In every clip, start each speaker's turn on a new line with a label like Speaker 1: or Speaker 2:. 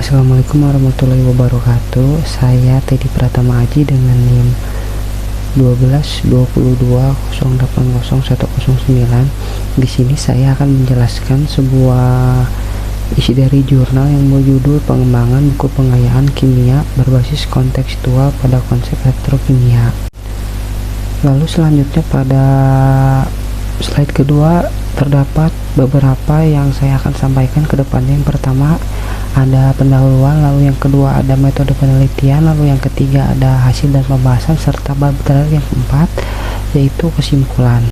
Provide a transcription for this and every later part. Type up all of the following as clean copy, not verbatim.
Speaker 1: Assalamualaikum warahmatullahi wabarakatuh. Saya Teddy Pratama Aji dengan NIM 12.22.08.0109. Di sini saya akan menjelaskan sebuah isi dari jurnal yang berjudul Pengembangan Buku Pengayaan Kimia Berbasis Kontekstual pada Konsep Elektrokimia. Lalu selanjutnya pada slide kedua terdapat beberapa yang saya akan sampaikan ke depannya. Yang pertama ada pendahuluan, lalu yang kedua ada metode penelitian, lalu yang ketiga ada hasil dan pembahasan, serta bab terakhir yang keempat yaitu kesimpulan.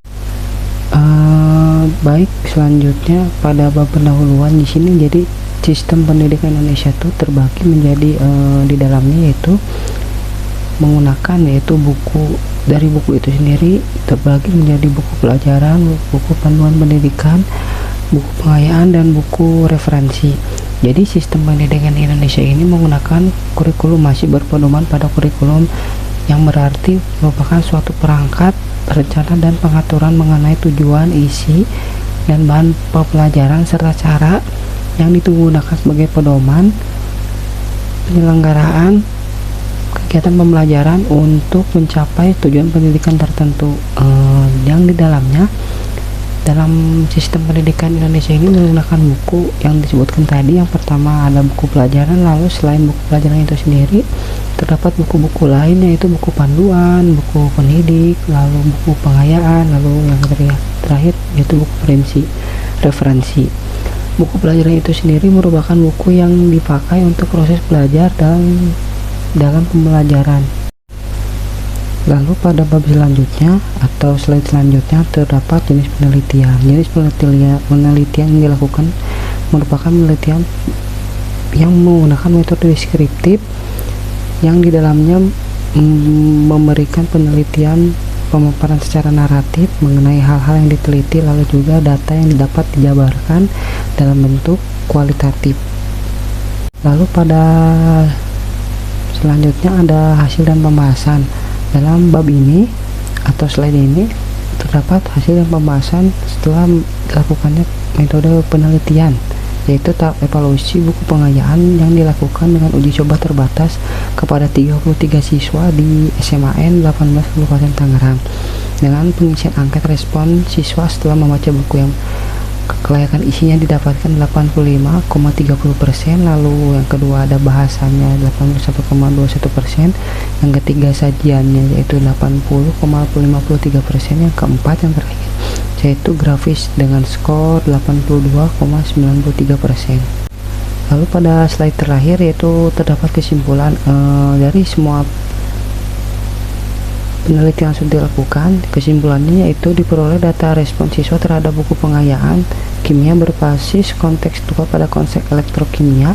Speaker 1: Baik, selanjutnya pada bab pendahuluan di sini, jadi sistem pendidikan Indonesia itu terbagi menjadi di dalamnya yaitu menggunakan yaitu buku. Dari buku itu sendiri terbagi menjadi buku pelajaran, buku panduan pendidikan, buku pengayaan, dan buku referensi. Jadi sistem pendidikan Indonesia ini menggunakan kurikulum masih berpedoman pada kurikulum, yang berarti merupakan suatu perangkat rencana dan pengaturan mengenai tujuan, isi, dan bahan pembelajaran serta cara yang digunakan sebagai pedoman penyelenggaraan kegiatan pembelajaran untuk mencapai tujuan pendidikan tertentu. Yang di dalamnya, dalam sistem pendidikan Indonesia ini menggunakan buku yang disebutkan tadi. Yang pertama ada buku pelajaran, lalu selain buku pelajaran itu sendiri terdapat buku-buku lain yaitu buku panduan, buku pendidik, lalu buku pengayaan, lalu yang terakhir yaitu buku referensi. Buku pelajaran itu sendiri merupakan buku yang dipakai untuk proses belajar dalam pembelajaran. Lalu pada bab selanjutnya atau slide selanjutnya terdapat jenis penelitian. Jenis penelitian yang dilakukan merupakan penelitian yang menggunakan metode deskriptif, yang di dalamnya memberikan penelitian pemaparan secara naratif mengenai hal-hal yang diteliti, lalu juga data yang didapat dijabarkan dalam bentuk kualitatif. Lalu pada selanjutnya ada hasil dan pembahasan. Dalam bab ini atau slide ini terdapat hasil dan pembahasan setelah dilakukannya metode penelitian, yaitu tahap evaluasi buku pengayaan yang dilakukan dengan uji coba terbatas kepada 33 siswa di SMAN 18 Kabupaten Tangerang dengan pengisian angket respon siswa setelah membaca buku, yang kelayakan isinya didapatkan 85,30%. lalu yang kedua ada bahasanya 81,21%, yang ketiga sajiannya yaitu 80,53%, yang keempat yang terakhir yaitu grafis dengan skor 82,93%. Lalu pada slide terakhir yaitu terdapat kesimpulan dari semua penelitian yang sudah dilakukan. Kesimpulannya yaitu diperoleh data respon siswa terhadap buku pengayaan kimia berbasis kontekstual pada konsep elektrokimia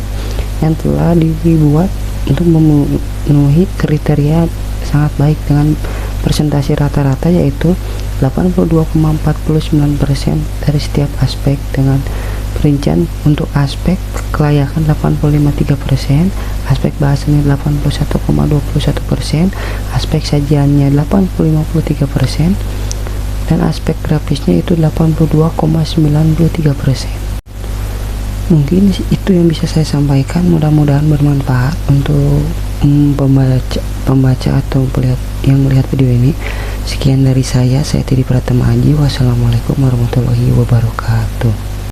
Speaker 1: yang telah dibuat untuk memenuhi kriteria sangat baik dengan presentasi rata-rata yaitu 82,49% dari setiap aspek, dengan perincian untuk aspek kelayakan 85,3%, aspek bahasanya 81,21%, aspek sajiannya 80,53%, dan aspek grafisnya itu 82,93%. Mungkin itu yang bisa saya sampaikan, mudah-mudahan bermanfaat untuk pembaca atau yang melihat video ini. Sekian dari saya Teddy Pratama Aji. Wassalamualaikum warahmatullahi wabarakatuh.